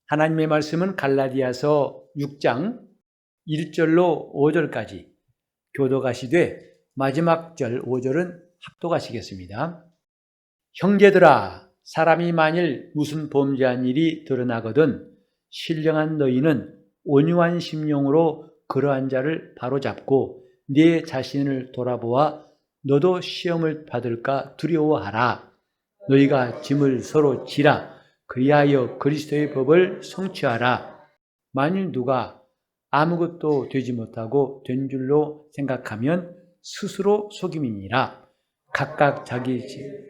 하나님의 말씀은 갈라디아서 6장 1절로 5절까지 교도가시되 마지막 절 5절은 합독하시겠습니다. 형제들아, 사람이 만일 무슨 범죄한 일이 드러나거든 신령한 너희는 온유한 심령으로 그러한 자를 바로잡고 네 자신을 돌아보아 너도 시험을 받을까 두려워하라. 너희가 짐을 서로 지라. 그리하여 그리스도의 법을 성취하라. 만일 누가 아무것도 되지 못하고 된 줄로 생각하면 스스로 속임이니라. 각각 자기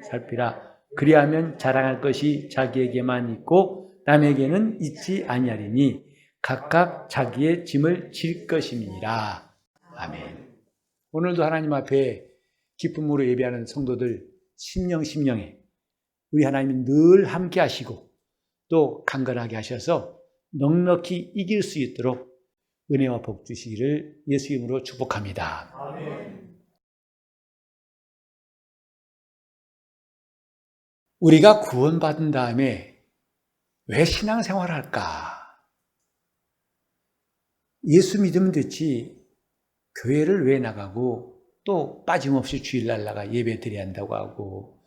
살피라. 그리하면 자랑할 것이 자기에게만 있고 남에게는 있지 아니하리니 각각 자기의 짐을 질 것임이니라. 아멘. 오늘도 하나님 앞에 기쁨으로 예배하는 성도들 심령에 우리 하나님이 늘 함께 하시고 또 강건하게 하셔서 넉넉히 이길 수 있도록 은혜와 복 주시기를 예수 이름으로 축복합니다. 아멘. 우리가 구원받은 다음에 왜 신앙생활을 할까? 예수 믿으면 됐지 교회를 왜 나가고 또 빠짐없이 주일날 나가 예배 드려야 한다고 하고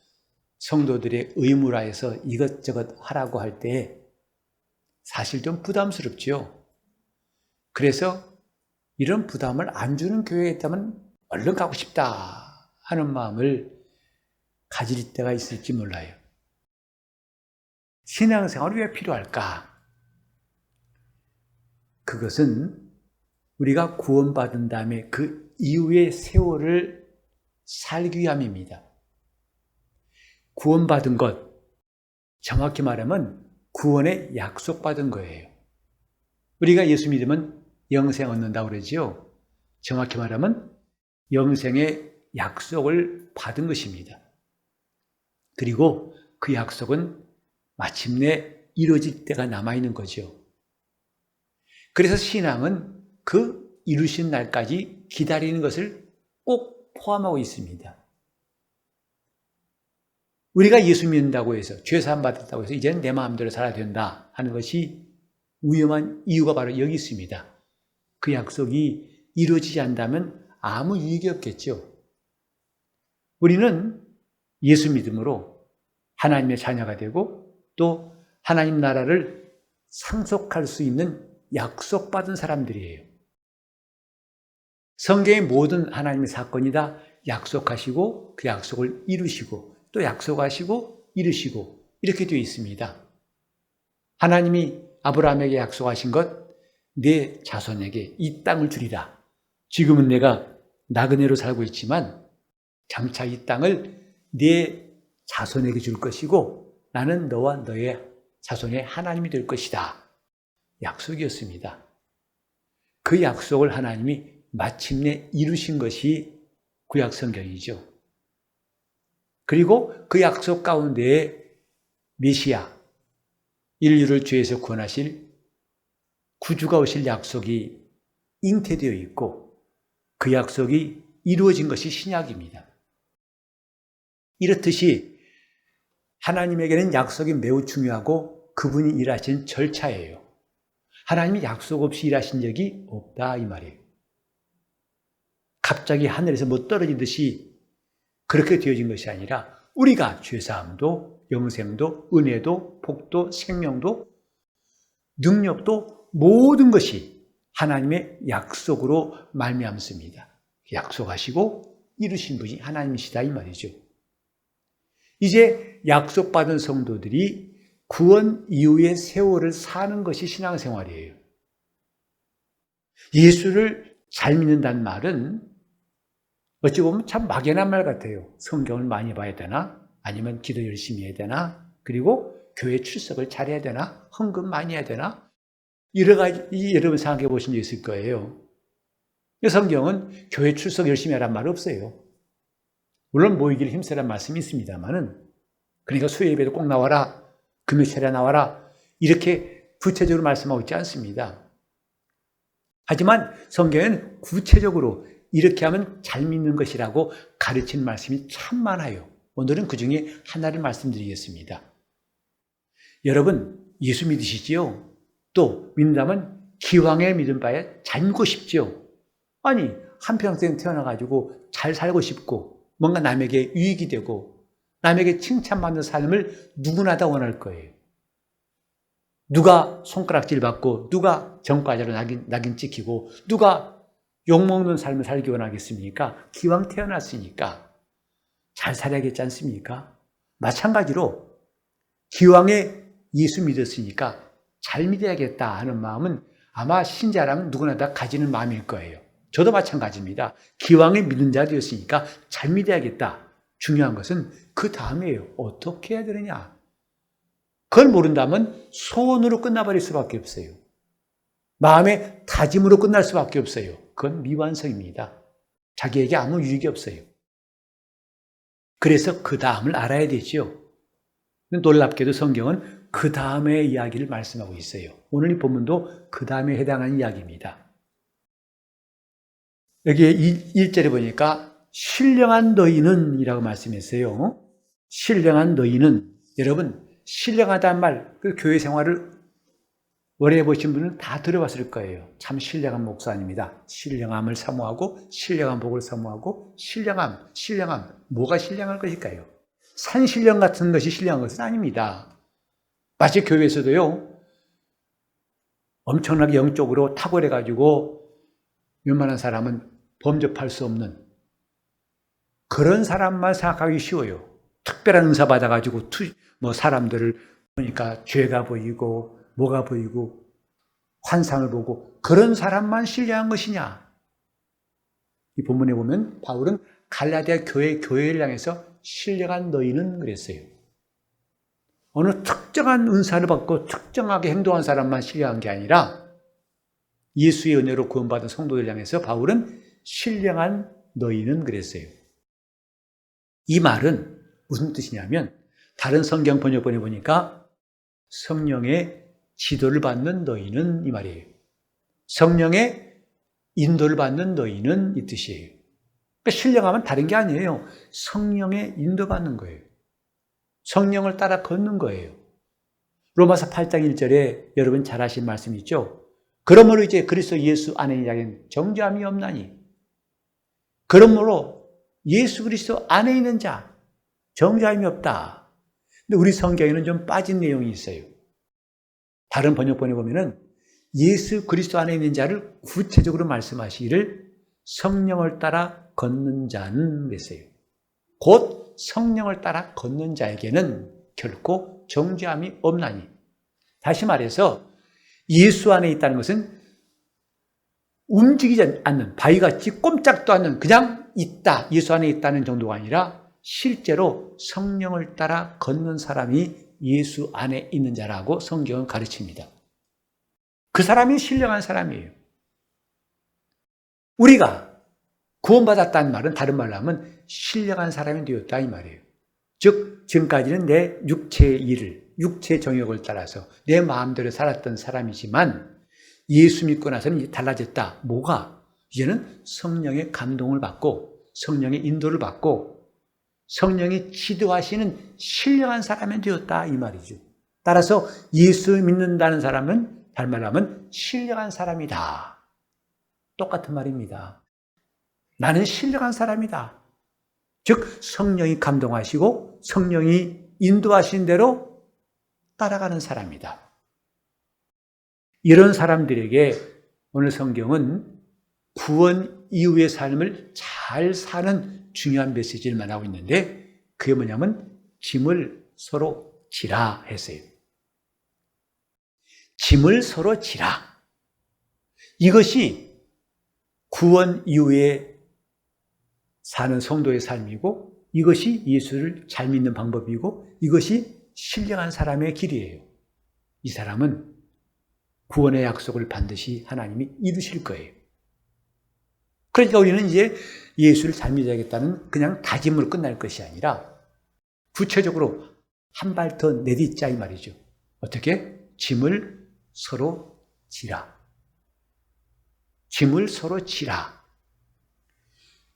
성도들의 의무라해서 이것저것 하라고 할 때 사실 좀 부담스럽죠. 그래서 이런 부담을 안 주는 교회에 있다면 얼른 가고 싶다 하는 마음을 가질 때가 있을지 몰라요. 신앙생활이 왜 필요할까? 그것은 우리가 구원받은 다음에 그 이후의 세월을 살기 위함입니다. 구원받은 것, 정확히 말하면 구원의 약속받은 거예요. 우리가 예수 믿으면 영생 얻는다고 그러지요. 정확히 말하면 영생의 약속을 받은 것입니다. 그리고 그 약속은 마침내 이루어질 때가 남아있는 거죠. 그래서 신앙은 그 이루신 날까지 기다리는 것을 꼭 포함하고 있습니다. 우리가 예수 믿는다고 해서 죄사함 받았다고 해서 이제는 내 마음대로 살아야 된다 하는 것이 위험한 이유가 바로 여기 있습니다. 그 약속이 이루어지지 않다면 아무 유익이 없겠죠. 우리는 예수 믿음으로 하나님의 자녀가 되고 또 하나님 나라를 상속할 수 있는 약속받은 사람들이에요. 성경의 모든 하나님의 사건이 다 약속하시고 그 약속을 이루시고 또 약속하시고 이루시고 이렇게 되어 있습니다. 하나님이 아브라함에게 약속하신 것, 내 자손에게 이 땅을 주리라. 지금은 내가 나그네로 살고 있지만 장차 이 땅을 내 자손에게 줄 것이고 나는 너와 너의 자손의 하나님이 될 것이다. 약속이었습니다. 그 약속을 하나님이 마침내 이루신 것이 구약 성경이죠. 그리고 그 약속 가운데에 메시아, 인류를 죄에서 구원하실 구주가 오실 약속이 잉태되어 있고 그 약속이 이루어진 것이 신약입니다. 이렇듯이 하나님에게는 약속이 매우 중요하고 그분이 일하신 절차예요. 하나님이 약속 없이 일하신 적이 없다 이 말이에요. 갑자기 하늘에서 뭐 떨어지듯이 그렇게 되어진 것이 아니라 우리가 죄사함도 영생도 은혜도 복도 생명도 능력도 모든 것이 하나님의 약속으로 말미암습니다. 약속하시고 이루신 분이 하나님이시다 이 말이죠. 이제 약속받은 성도들이 구원 이후의 세월을 사는 것이 신앙생활이에요. 예수를 잘 믿는다는 말은 어찌 보면 참 막연한 말 같아요. 성경을 많이 봐야 되나? 아니면 기도 열심히 해야 되나? 그리고 교회 출석을 잘해야 되나? 헌금 많이 해야 되나? 여러 가지 여러분 생각해 보신 적 있을 거예요. 성경은 교회 출석 열심히 하란 말 없어요. 물론 모이기를 힘쓰란 말씀이 있습니다만은 그러니까 수요 예배도 꼭 나와라. 금요일에 나와라. 이렇게 구체적으로 말씀하고 있지 않습니다. 하지만 성경은 구체적으로 이렇게 하면 잘 믿는 것이라고 가르치는 말씀이 참 많아요. 오늘은 그 중에 하나를 말씀드리겠습니다. 여러분, 예수 믿으시지요? 또 믿는다면 기왕에 믿은 바에 잘 믿고 싶죠. 아니, 한평생 태어나가지고 잘 살고 싶고 뭔가 남에게 유익이 되고 남에게 칭찬받는 삶을 누구나 다 원할 거예요. 누가 손가락질 받고 누가 전과자로 낙인 찍히고 누가 욕먹는 삶을 살기 원하겠습니까? 기왕 태어났으니까 잘 살아야겠지 않습니까? 마찬가지로 기왕에 예수 믿었으니까 잘 믿어야겠다 하는 마음은 아마 신자라면 누구나 다 가지는 마음일 거예요. 저도 마찬가지입니다. 기왕에 믿는 자 되었으니까 잘 믿어야겠다. 중요한 것은 그 다음이에요. 어떻게 해야 되느냐. 그걸 모른다면 소원으로 끝나버릴 수밖에 없어요. 마음의 다짐으로 끝날 수밖에 없어요. 그건 미완성입니다. 자기에게 아무 유익이 없어요. 그래서 그 다음을 알아야 되죠. 놀랍게도 성경은 그 다음의 이야기를 말씀하고 있어요. 오늘 이 본문도 그 다음에 해당하는 이야기입니다. 여기에 1절에 보니까 신령한 너희는 이라고 말씀했어요. 신령한 너희는, 여러분 신령하다는 말, 그 교회 생활을 오래 해보신 분은 다 들어봤을 거예요. 참 신령한 목사입니다. 신령함을 사모하고 신령한 복을 사모하고 신령함. 뭐가 신령할 것일까요? 산신령 같은 것이 신령한 것은 아닙니다. 마치 교회에서도요, 엄청나게 영적으로 탁월해가지고 웬만한 사람은 범접할 수 없는 그런 사람만 생각하기 쉬워요. 특별한 은사 받아가지고 사람들을 보니까 죄가 보이고 뭐가 보이고 환상을 보고 그런 사람만 신령한 것이냐? 이 본문에 보면 바울은 갈라디아 교회를 향해서 신령한 너희는 그랬어요. 어느 특정한 은사를 받고 특정하게 행동한 사람만 신령한 게 아니라 예수의 은혜로 구원받은 성도들 향해서 바울은 신령한 너희는 그랬어요. 이 말은 무슨 뜻이냐면 다른 성경 번역본에 보니까 성령의 지도를 받는 너희는 이 말이에요. 성령의 인도를 받는 너희는 이 뜻이에요. 그러니까 신령하면 다른 게 아니에요. 성령의 인도받는 거예요. 성령을 따라 걷는 거예요. 로마서 8장 1절에 여러분 잘 아신 말씀 있죠? 그러므로 이제 그리스도 예수 안에 있는 자에게는 정죄함이 없나니. 그러므로 예수 그리스도 안에 있는 자 정죄함이 없다. 근데 우리 성경에는 좀 빠진 내용이 있어요. 다른 번역본에 보면은 예수 그리스도 안에 있는 자를 구체적으로 말씀하시기를 성령을 따라 걷는 자는 그랬어요. 곧 성령을 따라 걷는 자에게는 결코 정죄함이 없나니. 다시 말해서 예수 안에 있다는 것은 움직이지 않는, 바위같이 꼼짝도 않는, 그냥 있다, 예수 안에 있다는 정도가 아니라 실제로 성령을 따라 걷는 사람이 예수 안에 있는 자라고 성경은 가르칩니다. 그 사람이 신령한 사람이에요. 우리가 구원받았다는 말은 다른 말로 하면 신령한 사람이 되었다 이 말이에요. 즉 지금까지는 내 육체의 일을, 육체의 정욕을 따라서 내 마음대로 살았던 사람이지만 예수 믿고 나서는 이제 달라졌다. 뭐가? 이제는 성령의 감동을 받고 성령의 인도를 받고 성령이 지도하시는 신령한 사람이 되었다 이 말이죠. 따라서 예수 믿는다는 사람은 다른 말로 하면 신령한 사람이다. 똑같은 말입니다. 나는 신령한 사람이다. 즉 성령이 감동하시고 성령이 인도하신 대로 따라가는 사람이다. 이런 사람들에게 오늘 성경은 구원 이후의 삶을 잘 사는 중요한 메시지를 말하고 있는데 그게 뭐냐면 짐을 서로 지라 했어요. 짐을 서로 지라. 이것이 구원 이후에 사는 성도의 삶이고 이것이 예수를 잘 믿는 방법이고 이것이 신령한 사람의 길이에요. 이 사람은 구원의 약속을 반드시 하나님이 이루실 거예요. 그러니까 우리는 이제 예수를 잘 믿어야겠다는 그냥 다짐으로 끝날 것이 아니라 구체적으로 한 발 더 내딛자 이 말이죠. 어떻게? 짐을 서로 지라. 짐을 서로 지라.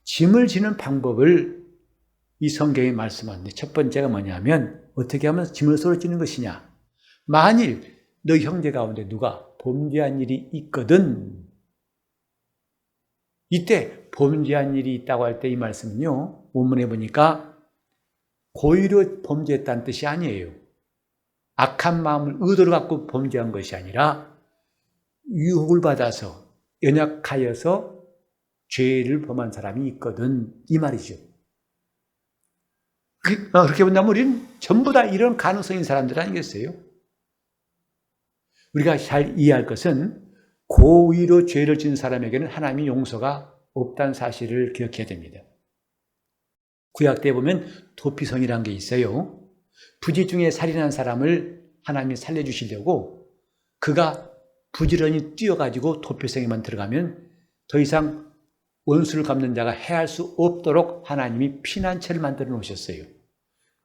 짐을 지는 방법을 이 성경에 말씀하는데 첫 번째가 뭐냐면 어떻게 하면 짐을 서로 지는 것이냐. 만일 너 형제 가운데 누가 범죄한 일이 있거든. 이때 범죄한 일이 있다고 할 때 이 말씀은요, 원문에 보니까 고의로 범죄했다는 뜻이 아니에요. 악한 마음을 의도로 갖고 범죄한 것이 아니라 유혹을 받아서 연약하여서 죄를 범한 사람이 있거든, 이 말이죠. 그렇게 본다면 우리는 전부 다 이런 가능성인 사람들 아니겠어요? 우리가 잘 이해할 것은 고의로 죄를 지은 사람에게는 하나님의 용서가 없다는 사실을 기억해야 됩니다. 구약 때 보면 도피성이라는 게 있어요. 부지 중에 살인한 사람을 하나님이 살려주시려고 그가 부지런히 뛰어가지고 도피성에만 들어가면 더 이상 원수를 갚는 자가 해할 수 없도록 하나님이 피난처를 만들어 놓으셨어요.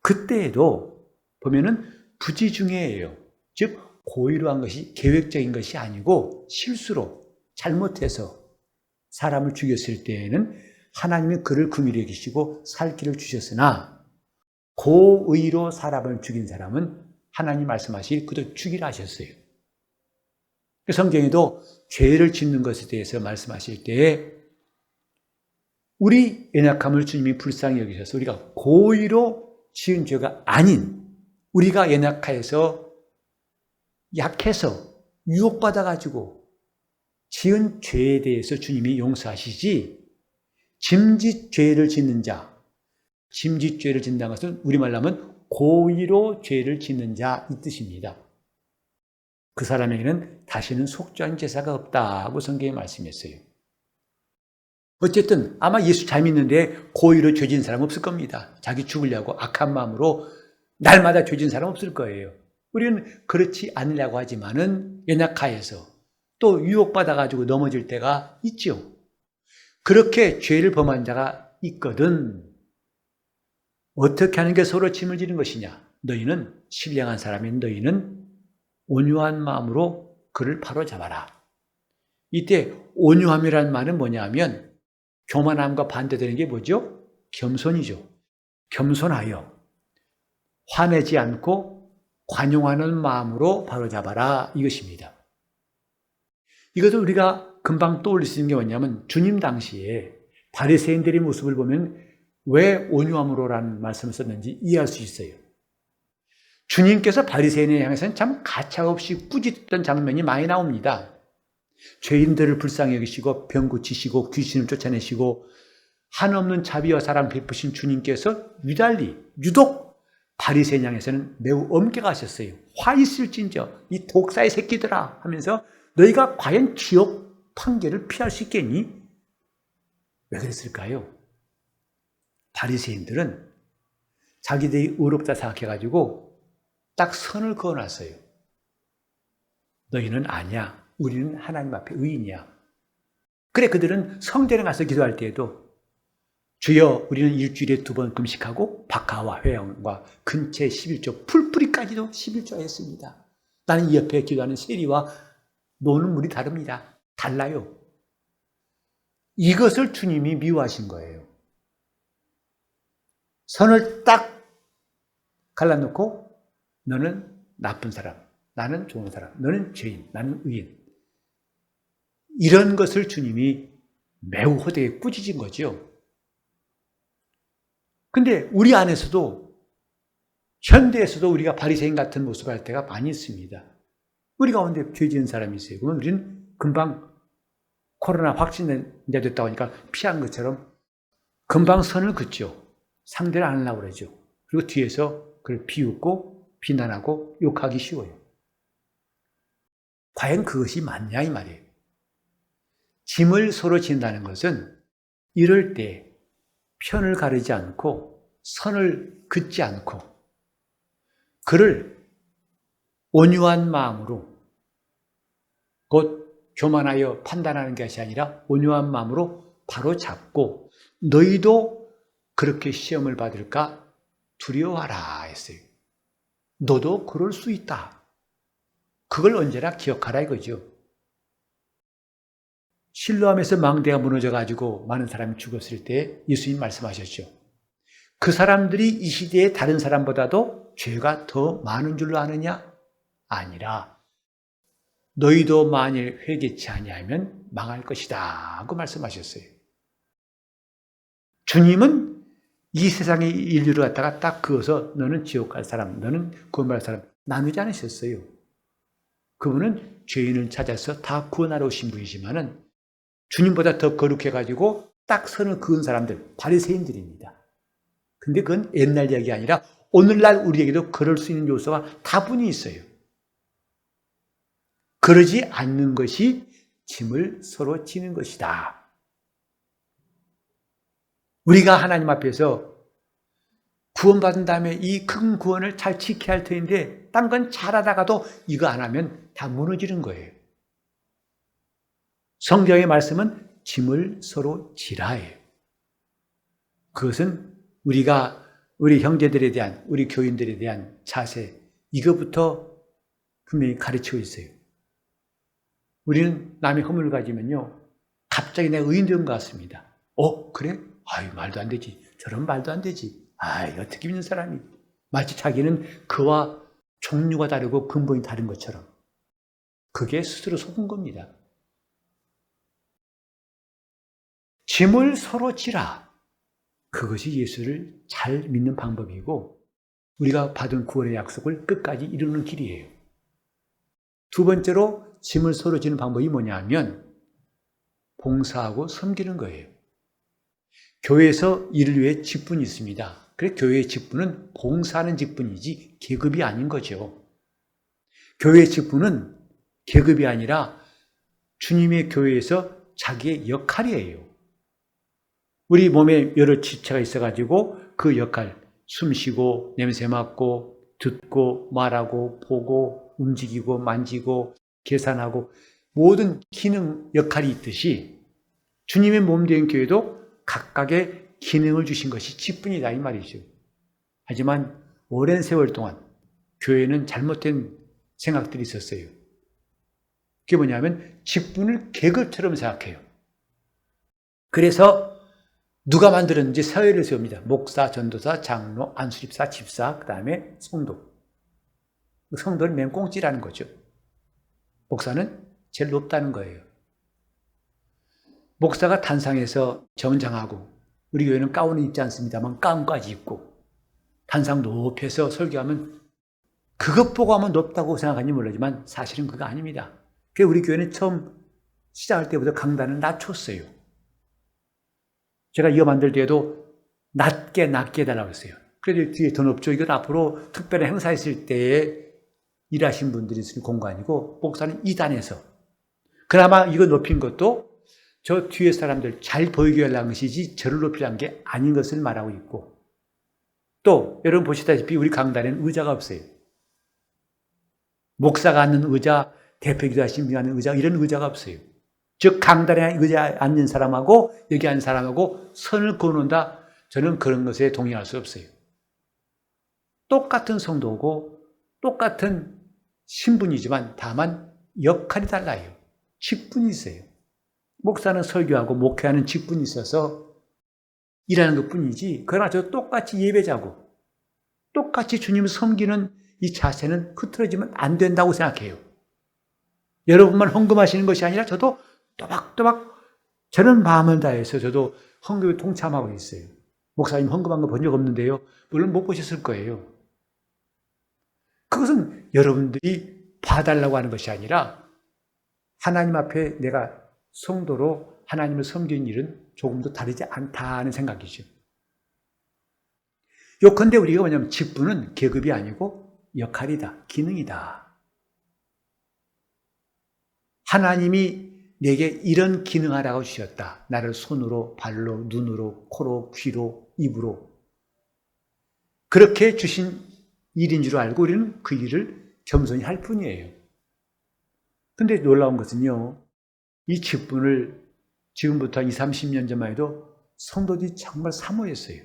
그때에도 보면은 부지중해예요. 즉 고의로 한 것이 계획적인 것이 아니고 실수로 잘못해서 사람을 죽였을 때에는 하나님이 그를 긍휼히 여기시고 살 길을 주셨으나 고의로 사람을 죽인 사람은 하나님 말씀하실 그도 죽이라 하셨어요. 성경에도 죄를 짓는 것에 대해서 말씀하실 때에 우리 연약함을 주님이 불쌍히 여기셔서 우리가 고의로 지은 죄가 아닌 우리가 연약해서 약해서 유혹받아가지고 지은 죄에 대해서 주님이 용서하시지 짐짓 죄를 짓는 자, 짐짓 죄를 짓는다는 것은 우리말로 하면 고의로 죄를 짓는 자 이 뜻입니다. 그 사람에게는 다시는 속죄한 제사가 없다고 성경에 말씀했어요. 어쨌든 아마 예수 잘 믿는데 고의로 죄 지은 사람 없을 겁니다. 자기 죽으려고 악한 마음으로 날마다 죄 지은 사람 없을 거예요. 우리는 그렇지 않으려고 하지만은 연약하여서 또 유혹받아가지고 넘어질 때가 있죠. 그렇게 죄를 범한 자가 있거든. 어떻게 하는 게 서로 짐을 지는 것이냐? 너희는 신령한 사람인 너희는 온유한 마음으로 그를 바로잡아라. 이때 온유함이라는 말은 뭐냐 하면 교만함과 반대되는 게 뭐죠? 겸손이죠. 겸손하여 화내지 않고 관용하는 마음으로 바로잡아라 이것입니다. 이것을 우리가 금방 떠올릴 수 있는 게 뭐냐면 주님 당시에 바리새인들의 모습을 보면 왜 온유함으로라는 말씀을 썼는지 이해할 수 있어요. 주님께서 바리새인에 향해서는 참 가차없이 꾸짖던 장면이 많이 나옵니다. 죄인들을 불쌍히 여기시고 병 고치시고 귀신을 쫓아내시고 한없는 자비와 사랑 베푸신 주님께서 유독 바리새인 향해서는 매우 엄격하셨어요. 화 있을진저 이 독사의 새끼들아 하면서 너희가 과연 지옥 판결을 피할 수 있겠니? 왜 그랬을까요? 바리새인들은 자기들이 의롭다 생각해가지고 딱 선을 그어놨어요. 너희는 아니야. 우리는 하나님 앞에 의인이야. 그래 그들은 성전에 가서 기도할 때에도 주여 우리는 일주일에 2번 금식하고 박하와 회영과 근체 11조 풀뿌리까지도 11조 했습니다. 나는 이 옆에 기도하는 세리와 노는 물이 다릅니다. 달라요. 이것을 주님이 미워하신 거예요. 선을 딱 갈라놓고 너는 나쁜 사람, 나는 좋은 사람, 너는 죄인, 나는 의인. 이런 것을 주님이 매우 호되게 꾸짖은 거죠. 근데 우리 안에서도 현대에서도 우리가 바리새인 같은 모습을 할 때가 많이 있습니다. 우리 가운데 죄 지은 사람이 있어요. 그러면 우리는 금방 코로나 확진자 됐다고 하니까 피한 것처럼 금방 선을 긋죠. 상대를 안 하려고 그러죠. 그리고 뒤에서 그걸 비웃고 비난하고 욕하기 쉬워요. 과연 그것이 맞냐 이 말이에요. 짐을 서로 진다는 것은 이럴 때 편을 가르지 않고 선을 긋지 않고 그를 온유한 마음으로 곧 교만하여 판단하는 것이 아니라 온유한 마음으로 바로 잡고 너희도 그렇게 시험을 받을까 두려워하라 했어요. 너도 그럴 수 있다. 그걸 언제나 기억하라 이거죠. 실로암에서 망대가 무너져가지고 많은 사람이 죽었을 때 예수님 말씀하셨죠. 그 사람들이 이 시대의 다른 사람보다도 죄가 더 많은 줄로 아느냐? 아니라 너희도 만일 회개치 아니하면 망할 것이다 하고 말씀하셨어요. 주님은 이 세상의 인류를 갖다가 딱 그어서 너는 지옥 갈 사람, 너는 구원받을 사람 나누지 않으셨어요. 그분은 죄인을 찾아서 다 구원하러 오신 분이지만은 주님보다 더 거룩해가지고 딱 선을 그은 사람들, 바리새인들입니다. 근데 그건 옛날 이야기 아니라 오늘날 우리에게도 그럴 수 있는 요소가 다분히 있어요. 그러지 않는 것이 짐을 서로 지는 것이다. 우리가 하나님 앞에서 구원받은 다음에 이 큰 구원을 잘 지켜야 할 텐데 딴 건 잘하다가도 이거 안 하면 다 무너지는 거예요. 성경의 말씀은 짐을 서로 지라예요. 그것은 우리가 우리 형제들에 대한, 우리 교인들에 대한 자세, 이거부터 분명히 가르치고 있어요. 우리는 남의 허물을 가지면요, 갑자기 내가 의인 된 것 같습니다. 그래? 아유, 말도 안 되지. 저런 말도 안 되지. 아이, 어떻게 믿는 사람이. 마치 자기는 그와 종류가 다르고 근본이 다른 것처럼. 그게 스스로 속은 겁니다. 짐을 서로 지라. 그것이 예수를 잘 믿는 방법이고 우리가 받은 구원의 약속을 끝까지 이루는 길이에요. 두 번째로 짐을 서로 지는 방법이 뭐냐 하면 봉사하고 섬기는 거예요. 교회에서 일을 위해 직분이 있습니다. 그래서 교회의 직분은 봉사하는 직분이지 계급이 아닌 거죠. 교회의 직분은 계급이 아니라 주님의 교회에서 자기의 역할이에요. 우리 몸에 여러 지체가 있어가지고 그 역할, 숨 쉬고, 냄새 맡고, 듣고, 말하고, 보고, 움직이고, 만지고, 계산하고, 모든 기능 역할이 있듯이 주님의 몸 된 교회도 각각의 기능을 주신 것이 직분이다 이 말이죠. 하지만 오랜 세월 동안 교회는 잘못된 생각들이 있었어요. 그게 뭐냐면 직분을 계급처럼 생각해요. 그래서 누가 만들었는지 서열을 세웁니다. 목사, 전도사, 장로, 안수집사, 집사, 그 다음에 성도. 성도는 맨 꽁찌라는 거죠. 목사는 제일 높다는 거예요. 목사가 단상에서 정장하고 우리 교회는 가운을 입지 않습니다만 가운까지 입고 단상 높여서 설교하면 그것 보고 하면 높다고 생각하는지 모르지만 사실은 그거 아닙니다. 그래서 우리 교회는 처음 시작할 때부터 강단을 낮췄어요. 제가 이거 만들 때에도 낮게 해달라고 했어요. 그래도 뒤에 더 높죠. 이건 앞으로 특별한 행사 있을 때에 일하신 분들이 있을 공간이고 목사는 2단에서 그나마 이거 높인 것도 저 뒤에 사람들 잘 보이게 하려는 것이지 저를 높이려는 게 아닌 것을 말하고 있고 또 여러분 보시다시피 우리 강단에는 의자가 없어요. 목사가 앉는 의자, 대표기도 하신 분이 앉는 의자 이런 의자가 없어요. 즉 강단에 의자에 앉는 사람하고 여기 앉는 사람하고 선을 그어놓는다. 저는 그런 것에 동의할 수 없어요. 똑같은 성도고 똑같은 신분이지만 다만 역할이 달라요. 직분이 있어요. 목사는 설교하고 목회하는 직분이 있어서 일하는 것뿐이지 그러나 저 똑같이 예배자고 똑같이 주님을 섬기는 이 자세는 흐트러지면 안 된다고 생각해요. 여러분만 헌금하시는 것이 아니라 저도 또박또박 저는 마음을 다해서 저도 헌금에 동참하고 있어요. 목사님 헌금한 거 본 적 없는데요. 물론 못 보셨을 거예요. 그것은 여러분들이 봐달라고 하는 것이 아니라 하나님 앞에 내가 성도로 하나님을 섬기는 일은 조금도 다르지 않다는 생각이죠. 요컨대 우리가 뭐냐면 직분은 계급이 아니고 역할이다, 기능이다. 하나님이 내게 이런 기능하라고 주셨다. 나를 손으로, 발로, 눈으로, 코로, 귀로, 입으로. 그렇게 주신 일인 줄 알고 우리는 그 일을 겸손히 할 뿐이에요. 근데 놀라운 것은요, 이 직분을 지금부터 20, 30년 전만 해도 성도들이 정말 사모했어요.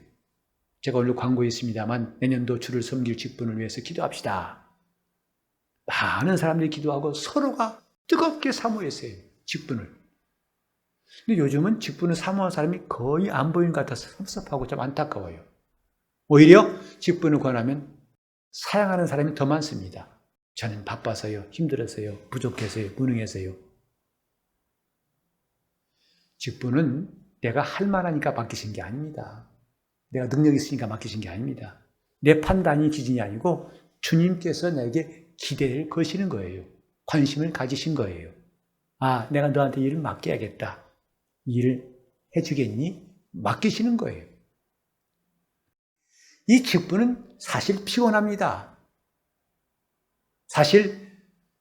제가 오늘 광고에 있습니다만 내년도 주를 섬길 직분을 위해서 기도합시다. 많은 사람들이 기도하고 서로가 뜨겁게 사모했어요. 직분을. 근데 요즘은 직분을 사모하는 사람이 거의 안 보이는 것 같아서 섭섭하고 좀 안타까워요. 오히려 직분을 권하면 사양하는 사람이 더 많습니다. 저는 바빠서요, 힘들어서요, 부족해서요, 무능해서요. 직분은 내가 할 만하니까 맡기신 게 아닙니다. 내가 능력이 있으니까 맡기신 게 아닙니다. 내 판단이 기준이 아니고 주님께서 내게 기대를 거시는 거예요. 관심을 가지신 거예요. 아, 내가 너한테 일을 맡겨야겠다. 일을 해주겠니? 맡기시는 거예요. 이 직분은 사실 피곤합니다. 사실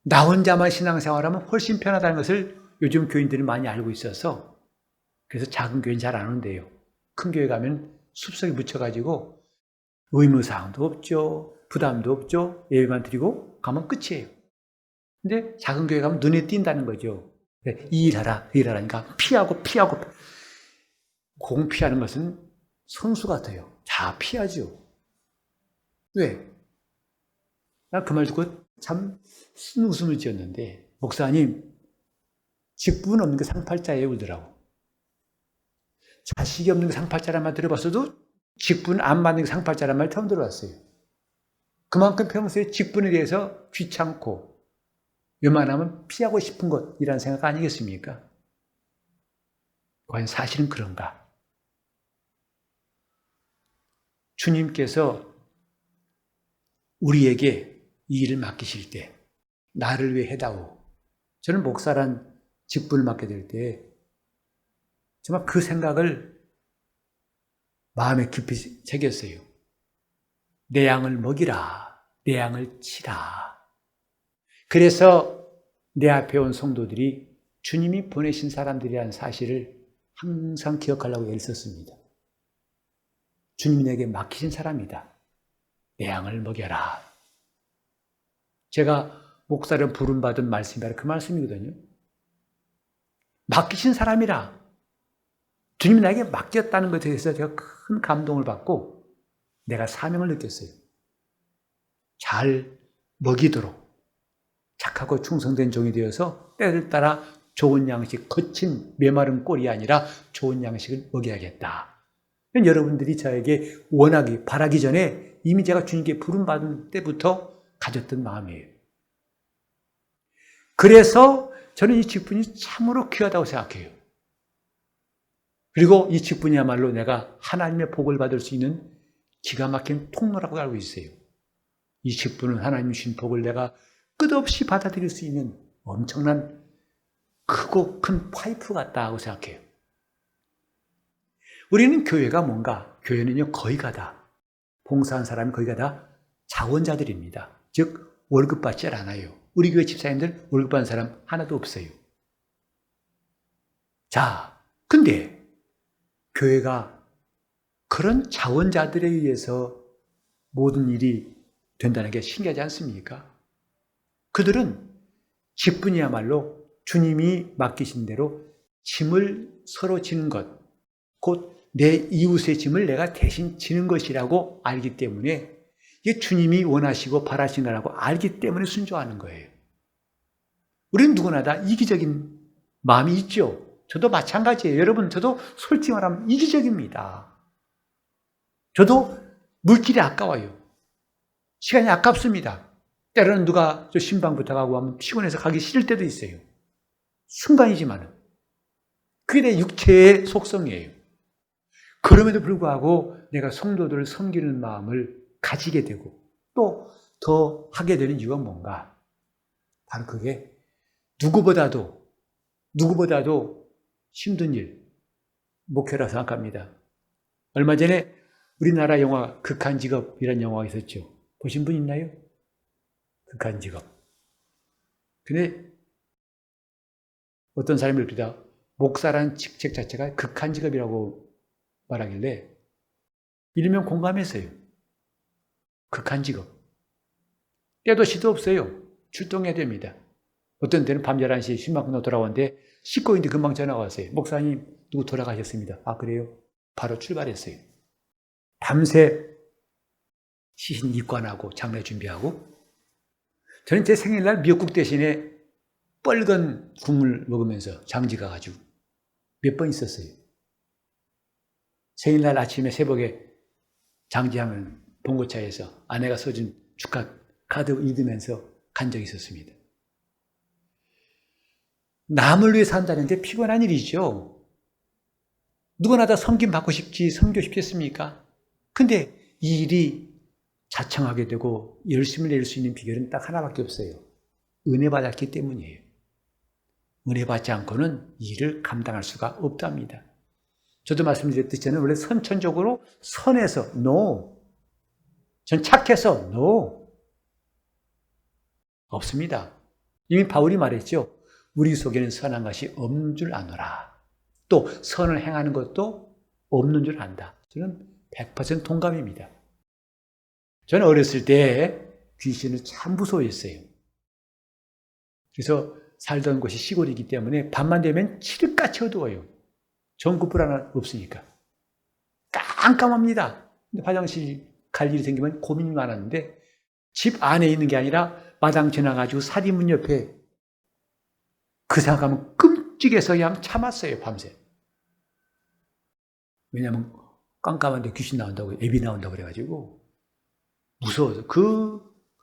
나 혼자만 신앙생활하면 훨씬 편하다는 것을 요즘 교인들이 많이 알고 있어서 그래서 작은 교회는 잘 안 온대요. 큰 교회 가면 숲속에 묻혀가지고 의무사항도 없죠. 부담도 없죠. 예배만 드리고 가면 끝이에요. 근데 작은 교회 가면 눈에 띈다는 거죠. 이 일하라, 그 일하라니까 피하고. 공 피하는 것은 선수 같아요. 다 피하죠. 왜? 나 그 말 듣고 참 웃음을 지었는데, 목사님, 직분 없는 게 상팔자예요, 울더라고. 자식이 없는 게 상팔자란 말 들어봤어도 직분 안 맞는 게 상팔자란 말 처음 들어봤어요. 그만큼 평소에 직분에 대해서 귀찮고 웬만하면 피하고 싶은 것이라는 생각 아니겠습니까? 과연 사실은 그런가? 주님께서 우리에게 이 일을 맡기실 때 나를 위해 해다오. 저는 목사란 직분을 맡게 될 때 정말 그 생각을 마음에 깊이 새겼어요. 내 양을 먹이라. 내 양을 치라. 그래서 내 앞에 온 성도들이 주님이 보내신 사람들이라는 사실을 항상 기억하려고 애를 썼습니다. 주님이 내게 맡기신 사람이다. 내 양을 먹여라. 제가 목사를 부름받은 말씀이 바로 그 말씀이거든요. 맡기신 사람이라. 주님이 나에게 맡겼다는 것에 대해서 제가 큰 감동을 받고 내가 사명을 느꼈어요. 잘 먹이도록 착하고 충성된 종이 되어서 때를 따라 좋은 양식, 거친 메마른 꼴이 아니라 좋은 양식을 먹여야겠다. 여러분들이 저에게 원하기, 바라기 전에 이미 제가 주님께 부름받은 때부터 가졌던 마음이에요. 그래서 저는 이 직분이 참으로 귀하다고 생각해요. 그리고 이 직분이야말로 내가 하나님의 복을 받을 수 있는 기가 막힌 통로라고 알고 있어요. 이 직분은 하나님이 주신 복을 내가 끝없이 받아들일 수 있는 엄청난 크고 큰 파이프 같다고 생각해요. 우리는 교회가 뭔가? 교회는요, 거의가 다, 봉사한 사람이 거의가 다 자원자들입니다. 즉, 월급 받지 않아요. 우리 교회 집사님들 월급 받는 사람 하나도 없어요. 자, 근데 교회가 그런 자원자들에 의해서 모든 일이 된다는 게 신기하지 않습니까? 그들은 직분이야말로 주님이 맡기신 대로 짐을 서로 지는 것, 곧 내 이웃의 짐을 내가 대신 지는 것이라고 알기 때문에 이게 주님이 원하시고 바라신 거라고 알기 때문에 순종하는 거예요. 우리는 누구나 다 이기적인 마음이 있죠. 저도 마찬가지예요. 여러분, 저도 솔직히 말하면 이기적입니다. 저도 물길이 아까워요. 시간이 아깝습니다. 때로는 누가 저 신방 부탁하고 하면 피곤해서 가기 싫을 때도 있어요. 순간이지만은. 그게 내 육체의 속성이에요. 그럼에도 불구하고 내가 성도들을 섬기는 마음을 가지게 되고 또 더 하게 되는 이유가 뭔가? 바로 그게 누구보다도 힘든 일, 목표라고 생각합니다. 얼마 전에 우리나라 영화 극한직업이라는 영화가 있었죠. 보신 분 있나요? 극한직업. 근데 어떤 사람이 그럽니다. 목사라는 직책 자체가 극한직업이라고 말하길래 이러면 공감했어요. 극한직업. 때도 시도 없어요. 출동해야 됩니다. 어떤 때는 밤 11시에 신방 끝나고 돌아왔는데 씻고 있는데 금방 전화가 왔어요. 목사님, 누구 돌아가셨습니다. 아, 그래요? 바로 출발했어요. 밤새 시신 입관하고 장례 준비하고 저는 제 생일날 미역국 대신에 뻘건 국물 먹으면서 장지 가가지고 몇 번 있었어요. 생일날 아침에 새벽에 장지하면 봉고차에서 아내가 써준 축하 카드 읽으면서 간 적이 있었습니다. 남을 위해 산다는 게 피곤한 일이죠. 누구나 다 섬김 받고 싶지, 섬기고 싶겠습니까? 근데 이 일이 자청하게 되고 열심을 낼 수 있는 비결은 딱 하나밖에 없어요. 은혜 받았기 때문이에요. 은혜 받지 않고는 이 일을 감당할 수가 없답니다. 저도 말씀드렸듯이 저는 원래 선천적으로 선해서 no, 전 착해서 no, 없습니다. 이미 바울이 말했죠. 우리 속에는 선한 것이 없는 줄 아노라. 또 선을 행하는 것도 없는 줄 안다. 저는 100% 동감입니다. 저는 어렸을 때 귀신을 참 무서워했어요. 그래서 살던 곳이 시골이기 때문에 밤만 되면 칠흑같이 어두워요. 전구불 하나 없으니까. 깜깜합니다. 근데 화장실 갈 일이 생기면 고민이 많았는데 집 안에 있는 게 아니라 마당 지나가지고 사리문 옆에 그 생각하면 끔찍해서 그냥 참았어요, 밤새. 왜냐하면 깜깜한데 귀신 나온다고, 애비 나온다고 그래가지고 무서워서 그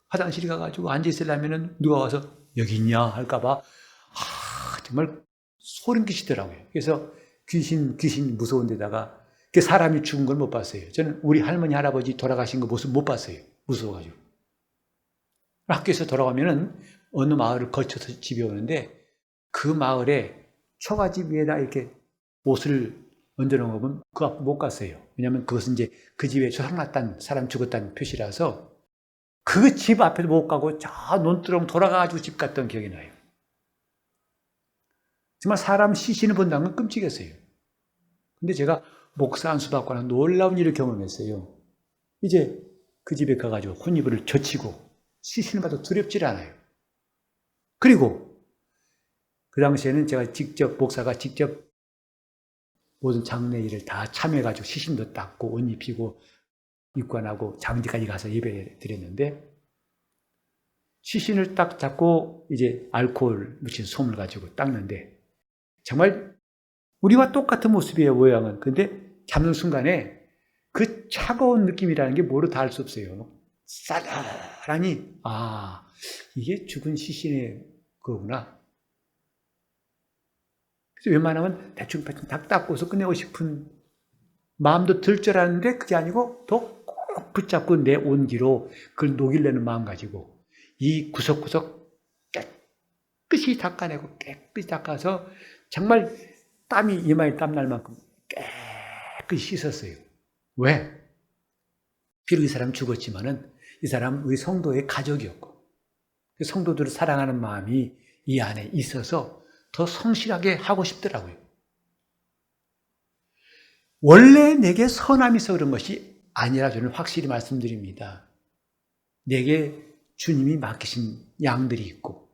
화장실에 가가지고 앉아있으려면 누가 와서 여기 있냐 할까봐 정말 소름 끼치더라고요. 그래서 귀신 무서운 데다가 사람이 죽은 걸 못 봤어요. 저는 우리 할머니, 할아버지 돌아가신 거 모습 못 봤어요. 무서워가지고. 학교에서 돌아가면은 어느 마을을 거쳐서 집에 오는데 그 마을에 초가집 위에다 이렇게 옷을 얹어놓은 거 보면 그 앞 못 갔어요. 왜냐하면 그것은 이제 그 집에 조상났다는, 사람 죽었다는 표시라서 그 집 앞에도 못 가고 저 논두렁 돌아가가지고 집 갔던 기억이 나요. 정말 사람 시신을 본다는 건 끔찍했어요. 근데 제가 목사 안수 받고 나서 놀라운 일을 경험했어요. 이제 그 집에 가가지고 혼이불을 젖히고 시신을 봐도 두렵질 않아요. 그리고 그 당시에는 제가 목사가 직접 모든 장례 일을 다 참여해가지고 시신도 닦고 옷 입히고 입관하고 장지까지 가서 예배 드렸는데 시신을 딱 잡고 이제 알코올 묻힌 솜을 가지고 닦는데 정말 우리와 똑같은 모습이에요, 모양은. 근데 잡는 순간에 그 차가운 느낌이라는 게 뭐로 다 알 수 없어요. 싸늘하니 이게 죽은 시신의 거구나. 그래서 웬만하면 대충 딱 닦고서 끝내고 싶은 마음도 들 줄 알았는데 그게 아니고 더 꼭 붙잡고 내 온기로 그걸 녹이려는 마음 가지고 이 구석구석 깨끗이 닦아내고 깨끗이 닦아서 정말 땀이 이마에 땀날 만큼 깨끗이 씻었어요. 왜? 비록 이 사람 죽었지만은 이 사람 우리 성도의 가족이었고 성도들을 사랑하는 마음이 이 안에 있어서 더 성실하게 하고 싶더라고요. 원래 내게 선함이 있어 그런 것이 아니라 저는 확실히 말씀드립니다. 내게 주님이 맡기신 양들이 있고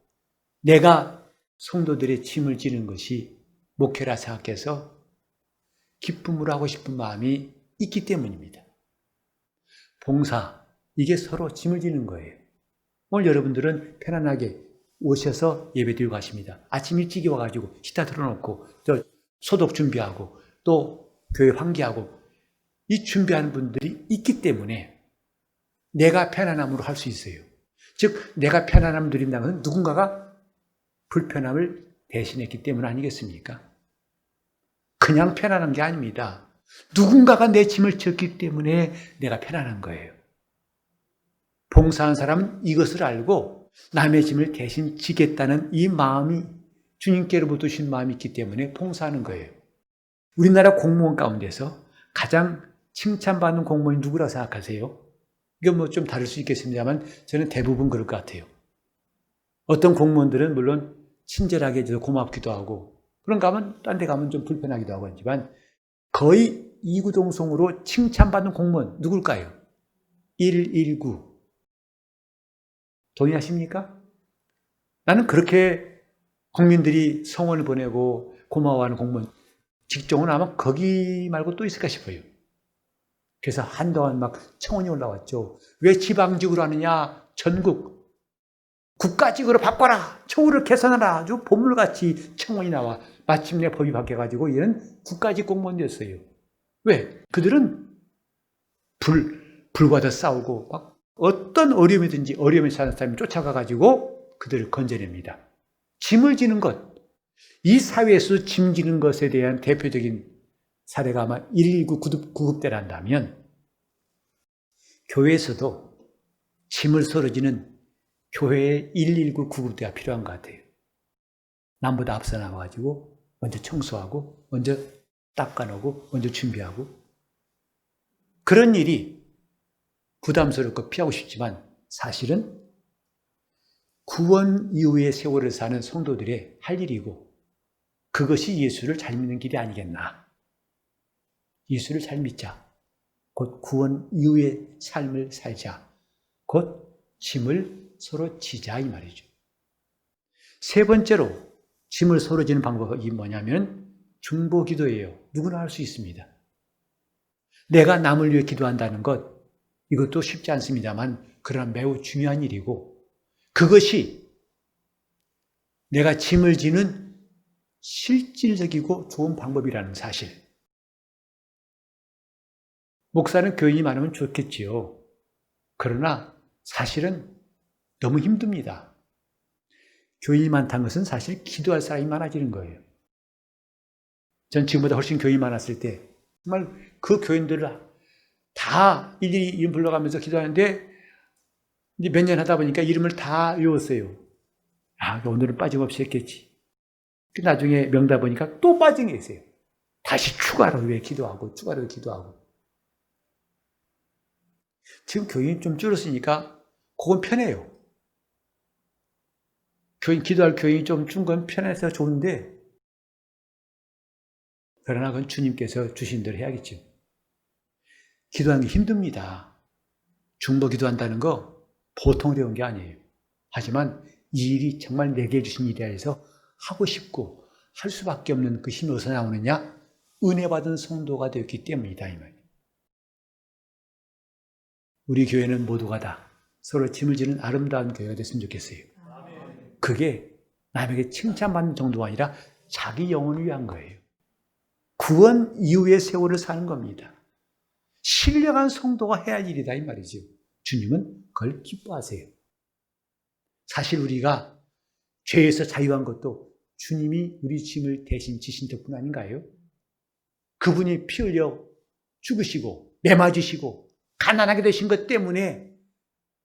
내가 성도들의 짐을 지는 것이 목회라 생각해서 기쁨으로 하고 싶은 마음이 있기 때문입니다. 봉사, 이게 서로 짐을 지는 거예요. 오늘 여러분들은 편안하게 오셔서 예배드리고 가십니다. 아침 일찍 와가지고 기타 틀어놓고 소독 준비하고 또 교회 환기하고 이 준비하는 분들이 있기 때문에 내가 편안함으로 할 수 있어요. 즉 내가 편안함을 누린다는 것은 누군가가 불편함을 대신했기 때문 아니겠습니까? 그냥 편안한 게 아닙니다. 누군가가 내 짐을 졌기 때문에 내가 편안한 거예요. 봉사한 사람은 이것을 알고 남의 짐을 대신 지겠다는 이 마음이 주님께로부터 주신 마음이 있기 때문에 봉사하는 거예요. 우리나라 공무원 가운데서 가장 칭찬받는 공무원이 누구라고 생각하세요? 이건 뭐 좀 다를 수 있겠습니다만 저는 대부분 그럴 것 같아요. 어떤 공무원들은 물론 친절하게 해줘서 고맙기도 하고 그런가 하면 딴 데 가면 좀 불편하기도 하고 하지만 거의 이구동성으로 칭찬받는 공무원 누굴까요? 119. 동의하십니까? 나는 그렇게 국민들이 성원을 보내고 고마워하는 공무원 직종은 아마 거기 말고 또 있을까 싶어요. 그래서 한동안 막 청원이 올라왔죠. 왜 지방직으로 하느냐? 전국 국가직으로 바꿔라. 처우를 개선하라. 아주 보물같이 청원이 나와 마침내 법이 바뀌어가지고 얘는 국가직 공무원 됐어요. 왜? 그들은 불과도 싸우고 막 어떤 어려움이든지 어려움에 사는 사람이 쫓아가가지고 그들을 건져냅니다. 짐을 지는 것, 이 사회에서 짐 지는 것에 대한 대표적인 사례가 아마 119 구급대란다면 교회에서도 짐을 덜어지는 교회의 119 구급대가 필요한 것 같아요. 남보다 앞서 나가가지고 먼저 청소하고 먼저 닦아놓고 먼저 준비하고, 그런 일이 부담스럽고 피하고 싶지만 사실은 구원 이후의 세월을 사는 성도들의 할 일이고, 그것이 예수를 잘 믿는 길이 아니겠나. 예수를 잘 믿자, 곧 구원 이후의 삶을 살자, 곧 짐을 서로 지자, 이 말이죠. 세 번째로 짐을 서로 지는 방법이 뭐냐면 중보기도예요. 누구나 할 수 있습니다. 내가 남을 위해 기도한다는 것, 이것도 쉽지 않습니다만 그러나 매우 중요한 일이고, 그것이 내가 짐을 지는 실질적이고 좋은 방법이라는 사실. 목사는 교인이 많으면 좋겠지요. 그러나 사실은 너무 힘듭니다. 교인이 많다는 것은 사실 기도할 사람이 많아지는 거예요. 전 지금보다 훨씬 교인이 많았을 때 정말 그 교인들을 다 일일이 이름 불러가면서 기도하는데, 이제 몇 년 하다 보니까 이름을 다 외웠어요. 오늘은 빠짐없이 했겠지. 나중에 명다 보니까 또 빠진 게 있어요. 다시 추가로 왜 기도하고 추가로 기도하고. 지금 교인이 좀 줄었으니까 그건 편해요. 기도할 교인이 좀 준 건 편해서 좋은데, 그러나 그건 주님께서 주신 대로 해야겠죠. 기도하는 게 힘듭니다. 중보 기도한다는 거 보통 어려운 게 아니에요. 하지만 이 일이 정말 내게 주신 일이라 해서 하고 싶고 할 수밖에 없는 그 힘이 어디서 나오느냐? 은혜 받은 성도가 되었기 때문이다, 이 말이에요. 우리 교회는 모두가 다 서로 짐을 지는 아름다운 교회가 됐으면 좋겠어요. 그게 남에게 칭찬받는 정도가 아니라 자기 영혼을 위한 거예요. 구원 이후의 세월을 사는 겁니다. 신령한 성도가 해야 할 일이다, 이 말이죠. 주님은 그걸 기뻐하세요. 사실 우리가 죄에서 자유한 것도 주님이 우리 짐을 대신 지신 덕분 아닌가요? 그분이 피 흘려 죽으시고 매맞으시고 가난하게 되신 것 때문에,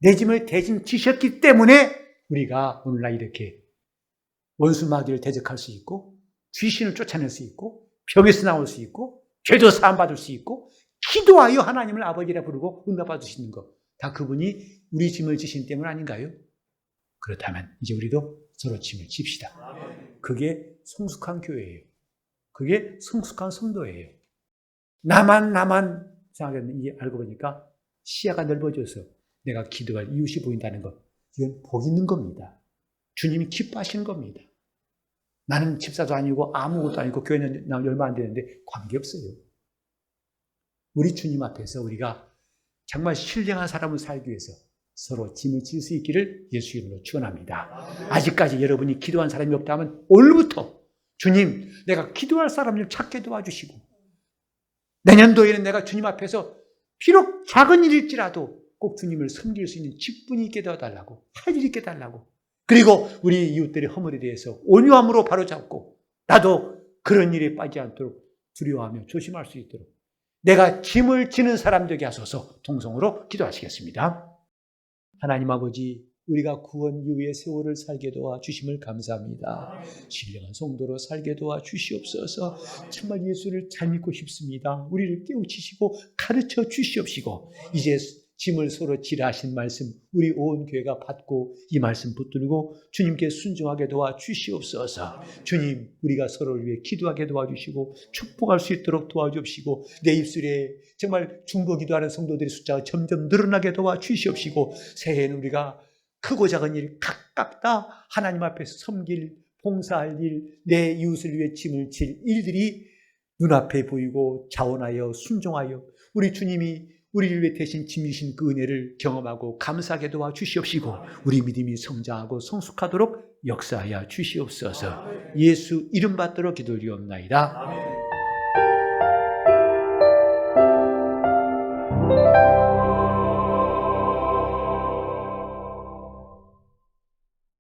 내 짐을 대신 지셨기 때문에 우리가 오늘날 이렇게 원수 마귀를 대적할 수 있고, 귀신을 쫓아낼 수 있고, 병에서 나올 수 있고, 죄도 사함받을 수 있고, 기도하여 하나님을 아버지라 부르고 응답받을 수 있는 것, 다 그분이 우리 짐을 지신 때문 아닌가요? 그렇다면 이제 우리도 서로 짐을 집시다. 그게 성숙한 교회예요. 그게 성숙한 성도예요. 나만 생각했는데 알고 보니까 시야가 넓어져서 내가 기도할 이웃이 보인다는 것, 이건 복 있는 겁니다. 주님이 기뻐하시는 겁니다. 나는 집사도 아니고 아무것도 아니고 교회는 나 얼마 안 되는데 관계없어요. 우리 주님 앞에서 우리가 정말 신령한 사람을 살기 위해서 서로 짐을 질 수 있기를 예수 이름으로 축원합니다. 아직까지 여러분이 기도한 사람이 없다면 오늘부터 주님, 내가 기도할 사람을 찾게 도와주시고, 내년도에는 내가 주님 앞에서 비록 작은 일일지라도 꼭 주님을 섬길 수 있는 직분이 있게 되어달라고, 할 일이 있게 달라고, 그리고 우리 이웃들의 허물에 대해서 온유함으로 바로잡고, 나도 그런 일에 빠지지 않도록 두려워하며 조심할 수 있도록 내가 짐을 지는 사람 되게 하소서. 동성으로 기도하시겠습니다. 하나님 아버지, 우리가 구원 이후의 세월을 살게 도와주심을 감사합니다. 신령한 성도로 살게 도와주시옵소서. 정말 예수를 잘 믿고 싶습니다. 우리를 깨우치시고 가르쳐 주시옵시고, 이제 짐을 서로 지라 하신 말씀 우리 온 교회가 받고 이 말씀 붙들고 주님께 순종하게 도와주시옵소서. 주님, 우리가 서로를 위해 기도하게 도와주시고 축복할 수 있도록 도와주시고, 내 입술에 정말 중보 기도하는 성도들의 숫자가 점점 늘어나게 도와주시옵시고, 새해에는 우리가 크고 작은 일 각각 다 하나님 앞에서 섬길, 봉사할 일, 내 이웃을 위해 짐을 질 일들이 눈앞에 보이고 자원하여 순종하여 우리 주님이 우리를 위해 대신 짐지신 그 은혜를 경험하고 감사하게 도와주시옵시고, 우리 믿음이 성장하고 성숙하도록 역사하여 주시옵소서. 예수 이름 받들어 기도드리옵나이다.